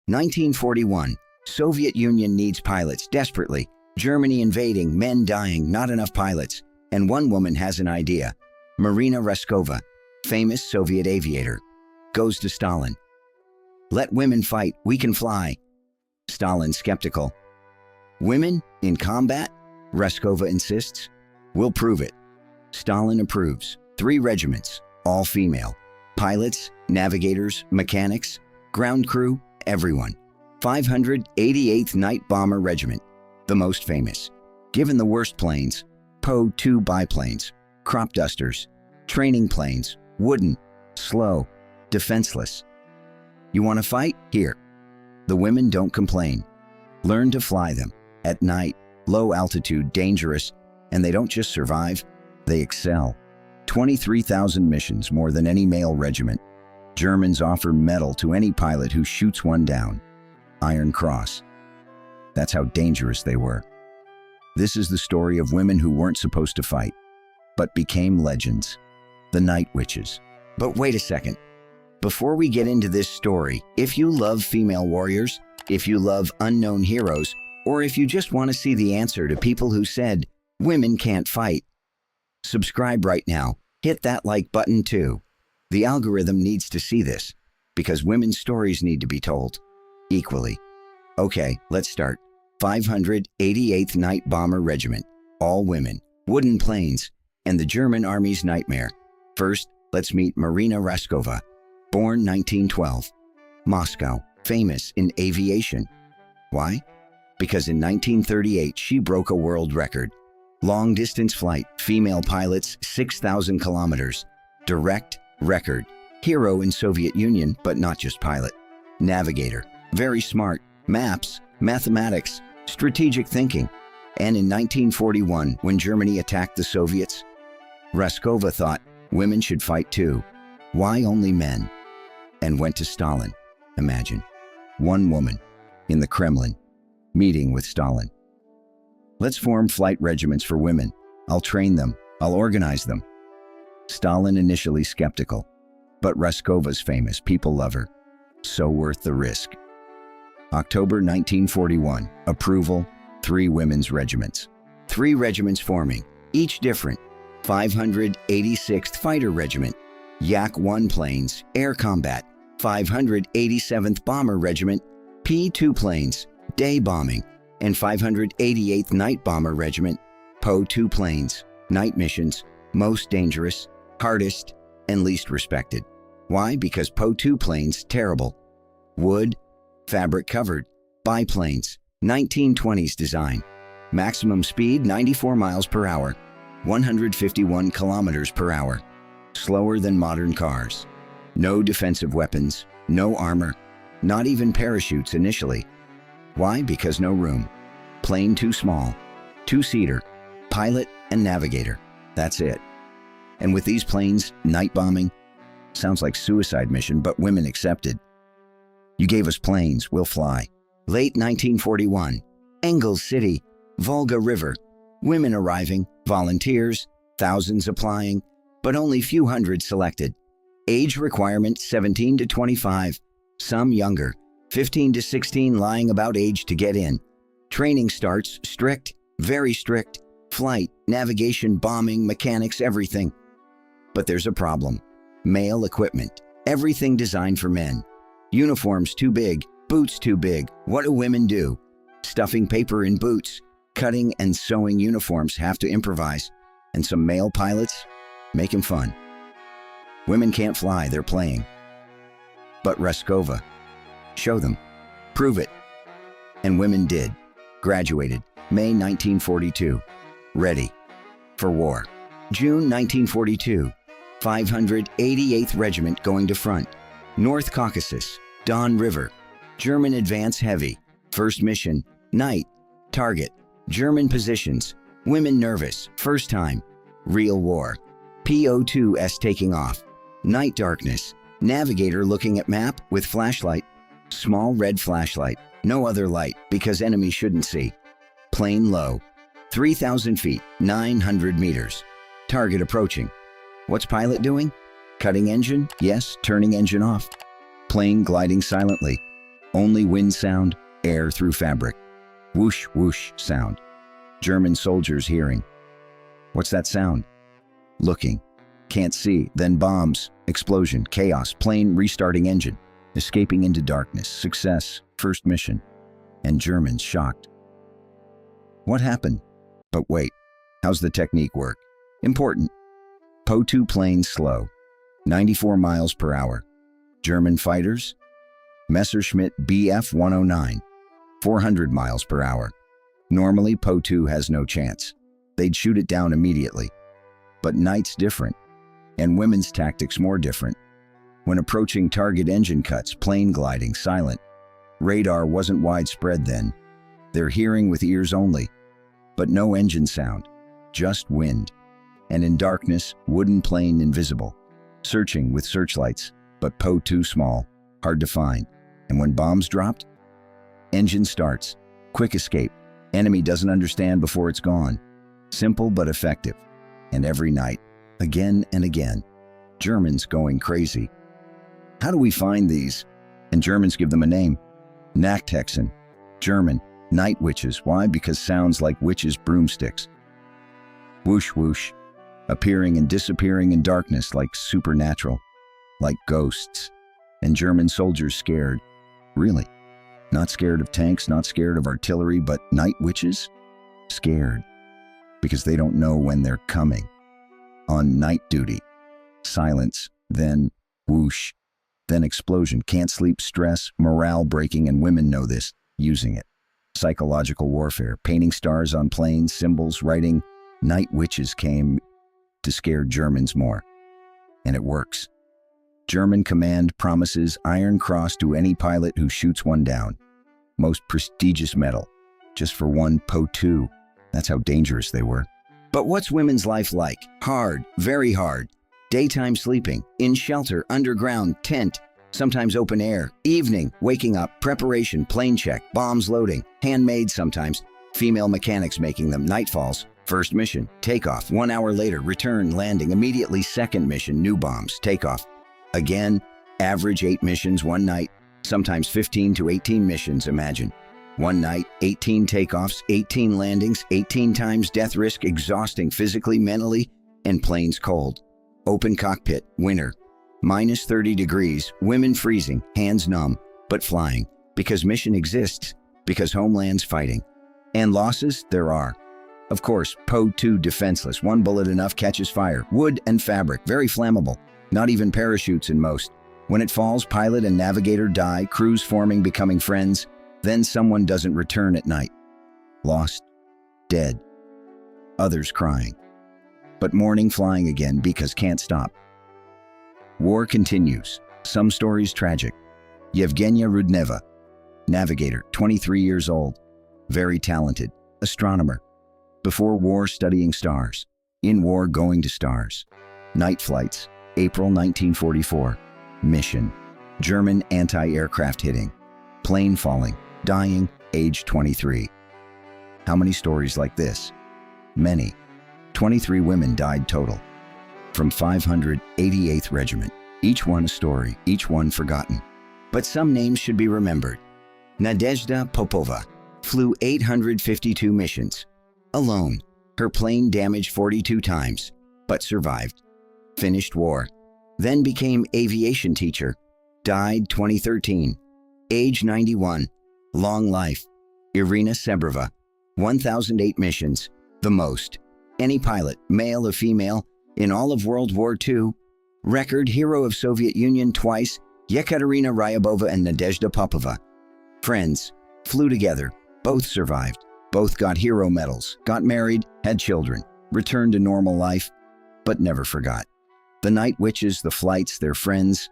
1941. Soviet Union needs pilots desperately. Germany invading, men dying, not enough pilots. And one woman has an idea. Marina Raskova, famous Soviet aviator, goes to Stalin. "Let women fight, we can fly." Stalin skeptical. "Women in combat?" Raskova insists. "We'll prove it." Stalin approves. 3 regiments, all female. Pilots, navigators, mechanics, ground crew, everyone. 588th Night Bomber Regiment, the most famous. Given the worst planes, Po-2 biplanes, crop dusters, training planes, wooden, slow, defenseless. "You want to fight? Here." The women don't complain. Learn to fly them. At night, low altitude, dangerous, and they don't just survive, they excel. 23,000 missions, more than any male regiment. Germans offer medal to any pilot who shoots one down. Iron Cross. That's how dangerous they were. This is the story of women who weren't supposed to fight, but became legends. The Night Witches. But wait a second. Before we get into this story, if you love female warriors, if you love unknown heroes, or if you just want to see the answer to people who said, women can't fight, subscribe right now. Hit that like button too. The algorithm needs to see this, because women's stories need to be told equally. Okay, let's start. 588th Night Bomber Regiment, all women, wooden planes, and the German Army's nightmare. First, let's meet Marina Raskova, born 1912, Moscow, famous in aviation. Why? Because in 1938 she broke a world record. Long-distance flight, female pilots, 6,000 kilometers. Direct record. Hero in Soviet Union, but not just pilot. Navigator, very smart. Maps, mathematics, strategic thinking. And in 1941, when Germany attacked the Soviets, Raskova thought women should fight too. Why only men? And went to Stalin. Imagine, one woman in the Kremlin, meeting with Stalin. "Let's form flight regiments for women. I'll train them. I'll organize them." Stalin initially skeptical, but Raskova's famous, people love her. So worth the risk. October 1941, approval, 3 women's regiments. 3 regiments forming, each different. 586th Fighter Regiment, Yak-1 planes, air combat. 587th Bomber Regiment, P-2 planes, day bombing. And 588th Night Bomber Regiment, Po-2 planes, night missions, most dangerous, hardest, and least respected. Why? Because Po-2 planes, terrible. Wood, fabric covered, biplanes, 1920s design. Maximum speed 94 miles per hour, 151 kilometers per hour. Slower than modern cars. No defensive weapons, no armor, not even parachutes initially. Why? Because no room. Plane too small. 2-seater, pilot and navigator. That's it. And with these planes, night bombing, sounds like suicide mission, but women accepted. "You gave us planes, we'll fly." Late 1941, Engels City, Volga River. Women arriving, volunteers, thousands applying, but only few hundred selected. Age requirement 17 to 25, some younger, 15 to 16 lying about age to get in. Training starts strict, very strict. Flight, navigation, bombing, mechanics, everything. But there's a problem. Male equipment, everything designed for men. Uniforms too big, boots too big. What do women do? Stuffing paper in boots, cutting and sewing uniforms, have to improvise. And some male pilots making fun. Women can't fly, they're playing. But Raskova, show them, prove it. And women did. Graduated, May 1942. Ready for war. June 1942, 588th Regiment going to front. North Caucasus, Don River. German advance heavy. First mission, night. Target, German positions. Women nervous, first time. Real war. Po-2s taking off. Night darkness. Navigator looking at map with flashlight. Small red flashlight. No other light because enemy shouldn't see. Plane low. 3,000 feet, 900 meters. Target approaching. What's pilot doing? Cutting engine? Yes, turning engine off. Plane gliding silently. Only wind sound, air through fabric. Whoosh, whoosh sound. German soldiers hearing. What's that sound? Looking. Can't see. Then bombs, explosion, chaos, plane restarting engine, escaping into darkness, success, first mission. And Germans shocked. What happened? But wait, how's the technique work? Important. Po-2 planes slow, 94 miles per hour. German fighters? Messerschmitt Bf-109, 400 miles per hour. Normally, Po-2 has no chance. They'd shoot it down immediately. But night's different, and women's tactics more different. When approaching target, engine cuts, plane gliding, silent. Radar wasn't widespread then. They're hearing with ears only, but no engine sound, just wind. And in darkness, wooden plane invisible. Searching with searchlights, but Po-2 small, hard to find. And when bombs dropped, engine starts, quick escape. Enemy doesn't understand before it's gone. Simple but effective. And every night, again and again, Germans going crazy. How do we find these? And Germans give them a name. Nachthexen, German, night witches. Why? Because sounds like witches' broomsticks. Whoosh whoosh, appearing and disappearing in darkness like supernatural, like ghosts. And German soldiers scared. Really? Not scared of tanks, not scared of artillery, but night witches? Scared. Because they don't know when they're coming. On night duty. Silence, then whoosh, then explosion. Can't sleep, stress, morale breaking, and women know this, using it. Psychological warfare, painting stars on planes, symbols, writing. Night witches came to scare Germans more. And it works. German command promises Iron Cross to any pilot who shoots one down. Most prestigious medal, just for one Po-2. That's how dangerous they were. But what's women's life like? Hard, very hard. Daytime sleeping, in shelter, underground, tent, sometimes open air. Evening, waking up, preparation, plane check, bombs loading, handmade sometimes, female mechanics making them. Nightfalls, first mission, takeoff. 1 hour later, return, landing. Immediately second mission, new bombs, takeoff. Again, average 8 missions one night, sometimes 15 to 18 missions, imagine. One night, 18 takeoffs, 18 landings, 18 times death risk, exhausting physically, mentally, and planes cold. Open cockpit, winter, minus 30 degrees, women freezing, hands numb, but flying, because mission exists, because homeland's fighting. And losses, there are. Of course, Po-2 defenseless, one bullet enough, catches fire, wood and fabric, very flammable, not even parachutes in most. When it falls, pilot and navigator die, crews forming, becoming friends. Then someone doesn't return at night. Lost, dead, others crying. But morning flying again because can't stop. War continues, some stories tragic. Yevgenia Rudneva, navigator, 23 years old, very talented, astronomer. Before war studying stars, in war going to stars. Night flights, April 1944. Mission, German anti-aircraft hitting. Plane falling, dying, age 23. How many stories like this? Many. 23 women died total. From 588th Regiment. Each one a story, each one forgotten. But some names should be remembered. Nadezhda Popova flew 852 missions. Alone, her plane damaged 42 times, but survived. Finished war. Then became aviation teacher. Died 2013. Age 91. Long life. Irina Sebrova, 1,008 missions, the most. Any pilot, male or female, in all of World War II. Record hero of Soviet Union twice, Yekaterina Ryabova and Nadezhda Popova. Friends, flew together, both survived, both got hero medals, got married, had children, returned to normal life, but never forgot. The night witches, the flights, their friends,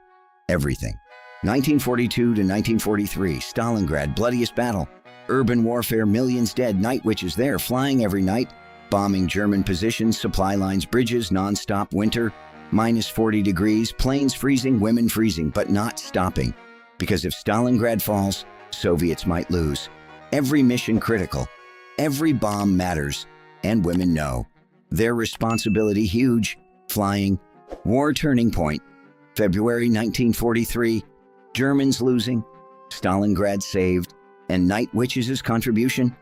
everything. 1942 to 1943, Stalingrad, bloodiest battle. Urban warfare, millions dead, night witches there, flying every night, bombing German positions, supply lines, bridges, non-stop winter, minus 40 degrees, planes freezing, women freezing, but not stopping. Because if Stalingrad falls, Soviets might lose. Every mission critical. Every bomb matters, and women know. Their responsibility huge. Flying. War turning point. February 1943. Germans losing. Stalingrad saved, and Night Witches' contribution?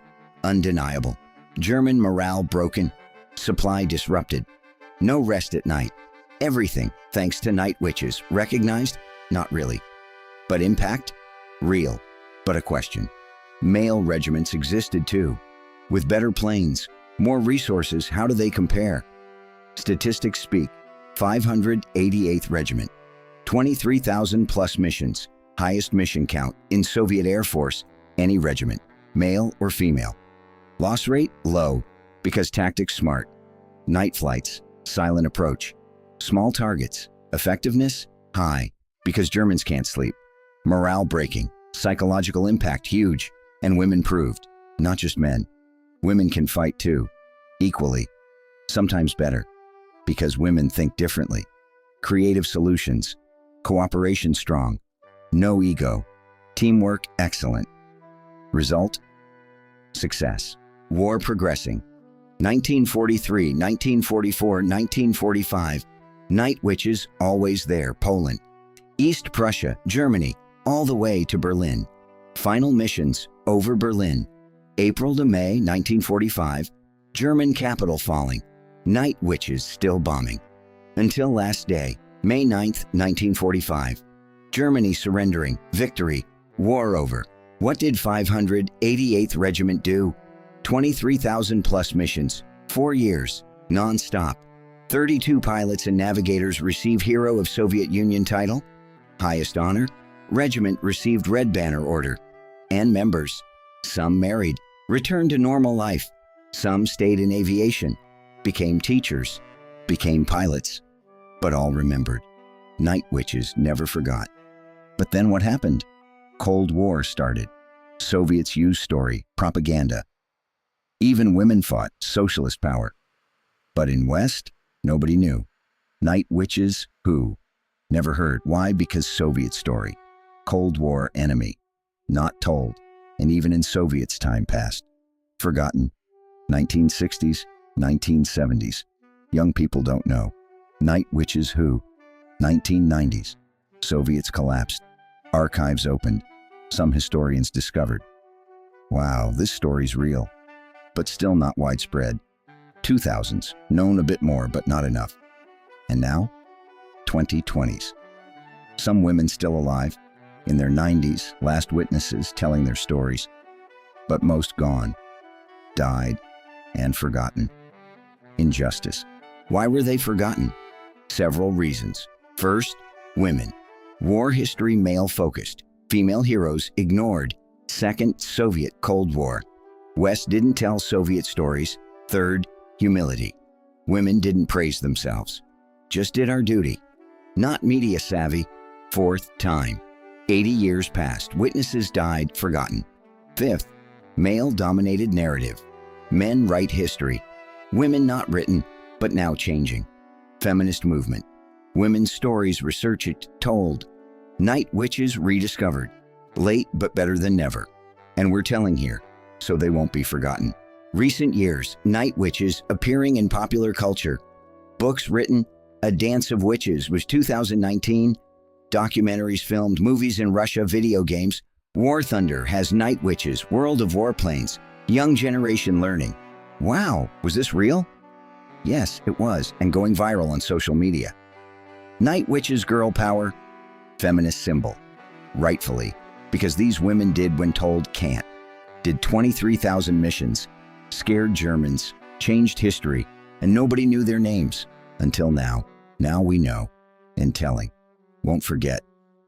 Undeniable. German morale broken, supply disrupted. No rest at night. Everything thanks to Night Witches. Recognized? Not really. But impact? Real. But a question. Male regiments existed too. With better planes, more resources, how do they compare? Statistics speak. 588th Regiment. 23,000 plus missions. Highest mission count in Soviet Air Force, any regiment, male or female. Loss rate? Low, because tactics smart. Night flights, silent approach. Small targets. Effectiveness? High, because Germans can't sleep. Morale breaking. Psychological impact huge. And women proved, not just men. Women can fight too, equally, sometimes better, because women think differently. Creative solutions, cooperation strong, no ego, teamwork excellent. Result? Success. War progressing. 1943, 1944, 1945. Night Witches always there, Poland. East Prussia, Germany, all the way to Berlin. Final missions over Berlin. April to May 1945, German capital falling. Night Witches still bombing. Until last day, May 9th, 1945. Germany surrendering, victory, war over. What did 588th Regiment do? 23,000 plus missions, 4 years, non-stop. 32 pilots and navigators receive Hero of Soviet Union title. Highest honor? Regiment received Red Banner Order. And members, some married, returned to normal life. Some stayed in aviation, became teachers, became pilots. But all remembered. Night Witches never forgot. But then what happened? Cold War started. Soviets used story, propaganda. Even women fought, socialist power. But in West, nobody knew. Night Witches, who? Never heard. Why? Because Soviet story. Cold War enemy. Not told. And even in Soviets time passed. Forgotten. 1960s, 1970s. Young people don't know. Night Witches who? 1990s. Soviets collapsed. Archives opened. Some historians discovered. Wow, this story's real. But still not widespread. 2000s, known a bit more, but not enough. And now? 2020s. Some women still alive, in their 90s, last witnesses telling their stories. But most gone, died, and forgotten. Injustice. Why were they forgotten? Several reasons. First, women. War history male-focused. Female heroes ignored. Second, Soviet Cold War. West didn't tell Soviet stories. Third, humility. Women didn't praise themselves. Just did our duty. Not media savvy. Fourth, time. 80 years passed. Witnesses died, forgotten. Fifth, male-dominated narrative. Men write history. Women not written, but now changing. Feminist movement. Women's stories researched, told. Night Witches rediscovered. Late, but better than never. And we're telling here, so they won't be forgotten. Recent years, Night Witches appearing in popular culture. Books written. A Dance of Witches was 2019. Documentaries filmed, movies in Russia, video games. War Thunder has Night Witches, World of Warplanes. Young generation learning. Wow, was this real? Yes, it was, and going viral on social media. Night Witches girl power, feminist symbol. Rightfully, because these women did when told can't. Did 23,000 missions, scared Germans, changed history, and nobody knew their names. Until now. Now we know. And telling. Won't forget.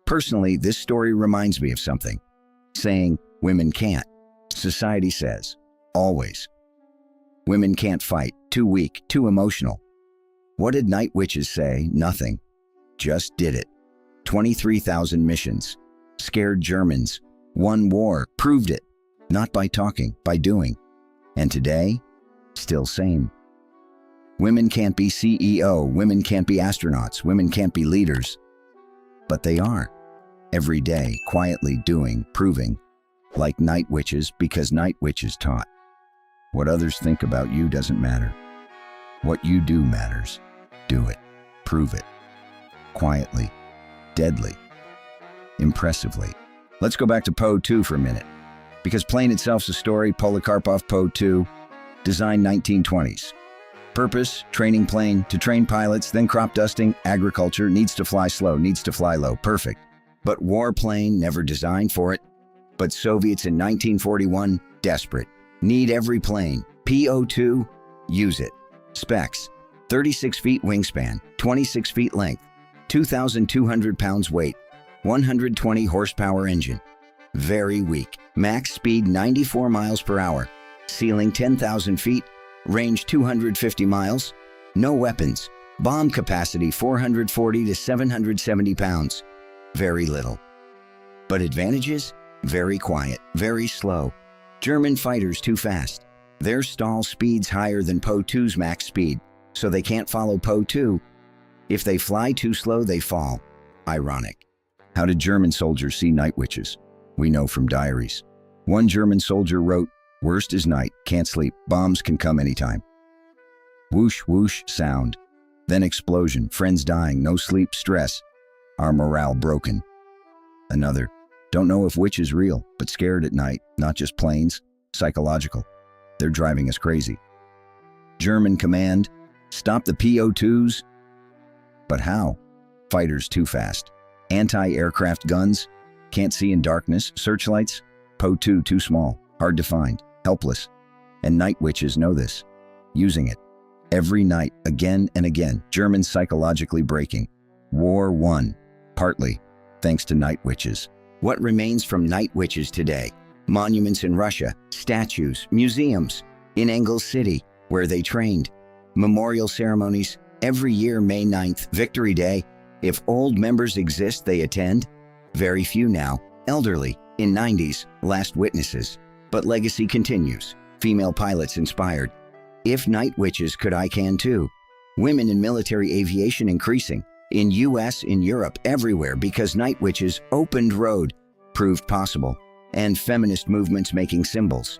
Personally, this story reminds me of something. Saying, women can't. Society says, always. Women can't fight, too weak, too emotional. What did Night Witches say? Nothing. Just did it. 23,000 missions. Scared Germans. Won war. Proved it. Not by talking, by doing. And today, still same. Women can't be CEO, women can't be astronauts, women can't be leaders. But they are. Every day, quietly doing, proving. Like Night Witches, because Night Witches taught. What others think about you doesn't matter. What you do matters. Do it. Prove it. Quietly. Deadly. Impressively. Let's go back to Po-2 for a minute, because plane itself's a story. Polikarpov Po-2, design 1920s. Purpose, training plane, to train pilots, then crop dusting, agriculture, needs to fly slow, needs to fly low, perfect. But warplane, never designed for it. But Soviets in 1941, desperate. Need every plane. Po-2, use it. Specs, 36 feet wingspan, 26 feet length, 2,200 pounds weight, 120 horsepower engine. Very weak. Max speed 94 miles per hour. Ceiling 10,000 feet. Range 250 miles. No weapons. Bomb capacity 440 to 770 pounds. Very little. But advantages? Very quiet, very slow. German fighters too fast. Their stall speed's higher than Po-2's max speed, so they can't follow Po-2. If they fly too slow, they fall. Ironic. How did German soldiers see night witches? We know from diaries. One German soldier wrote, "Worst is night, can't sleep, bombs can come anytime." Whoosh, whoosh, sound. Then explosion, friends dying, no sleep, stress. Our morale broken. Another, don't know if witch is real, but scared at night, not just planes, psychological. They're driving us crazy. German command, stop the Po-2s. But how? Fighters too fast. Anti-aircraft guns, can't see in darkness, searchlights. Po-2 too small, hard to find, helpless. And night witches know this, using it. Every night, again and again, Germans psychologically breaking. War won, partly, thanks to night witches. What remains from night witches today? Monuments in Russia, statues, museums. In Engels City, where they trained. Memorial ceremonies, every year May 9th, Victory Day. If old members exist, they attend. Very few now, elderly, in 90s, last witnesses. But legacy continues, female pilots inspired. If night witches could, I can too. Women in military aviation increasing. In US, in Europe, everywhere, because night witches opened road, proved possible, and feminist movements making symbols.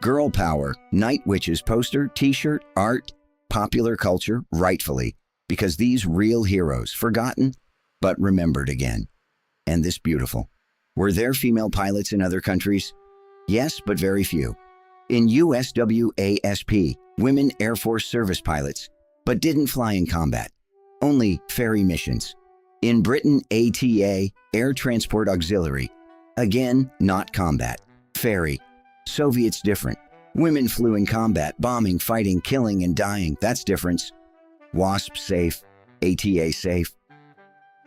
Girl power, night witches poster, t-shirt, art, popular culture, rightfully, because these real heroes, forgotten, but remembered again. And this beautiful. Were there female pilots in other countries? Yes, but very few. In USWASP, women Air Force service pilots, but didn't fly in combat. Only ferry missions. In Britain, ATA, Air Transport Auxiliary. Again, not combat. Ferry. Soviets different. Women flew in combat, bombing, fighting, killing, and dying. That's difference. WASP safe. ATA safe.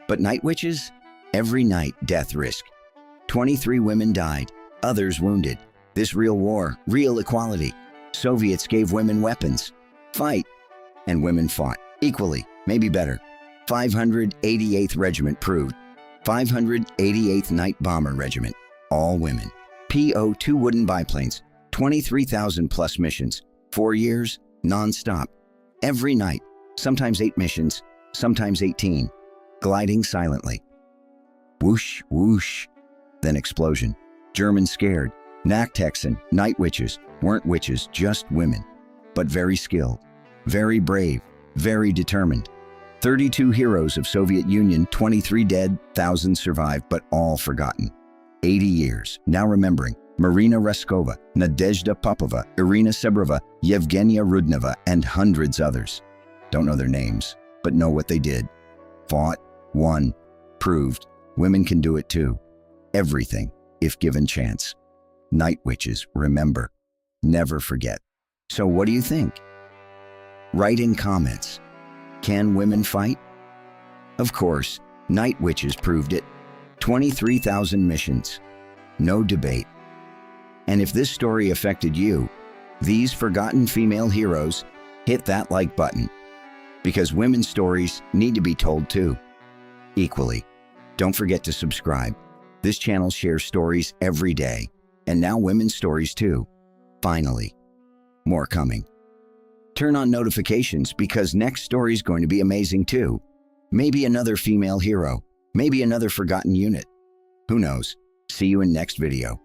But night witches? Every night, death risk. 23 women died, others wounded. This real war, real equality. Soviets gave women weapons. Fight. And women fought. Equally, maybe better. 588th Regiment proved. 588th Night Bomber Regiment. All women. Po-2 wooden biplanes. 23,000 plus missions. 4 years, non-stop. Every night. Sometimes 8 missions, sometimes 18. Gliding silently. Whoosh, whoosh. Then explosion. Germans scared. Nachthexen, night witches, weren't witches, just women. But very skilled, very brave, very determined. 32 heroes of Soviet Union, 23 dead, thousands survived, but all forgotten. 80 years, now remembering. Marina Raskova, Nadezhda Popova, Irina Sebrova, Yevgenia Rudneva, and hundreds others. Don't know their names, but know what they did. Fought, won, proved. Women can do it too. Everything, if given chance. Night witches, remember. Never forget. So what do you think? Write in comments. Can women fight? Of course, night witches proved it. 23,000 missions. No debate. And if this story affected you, these forgotten female heroes, hit that like button. Because women's stories need to be told too. Equally. Don't forget to subscribe. This channel shares stories every day. And now women's stories too. Finally. More coming. Turn on notifications because next story is going to be amazing too. Maybe another female hero. Maybe another forgotten unit. Who knows? See you in next video.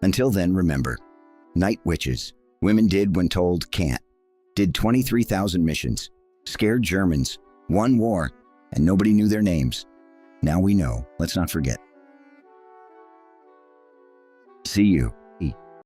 Until then, remember, night witches, women did when told can't, did 23,000 missions, scared Germans, won war, and nobody knew their names. Now we know, let's not forget. See you.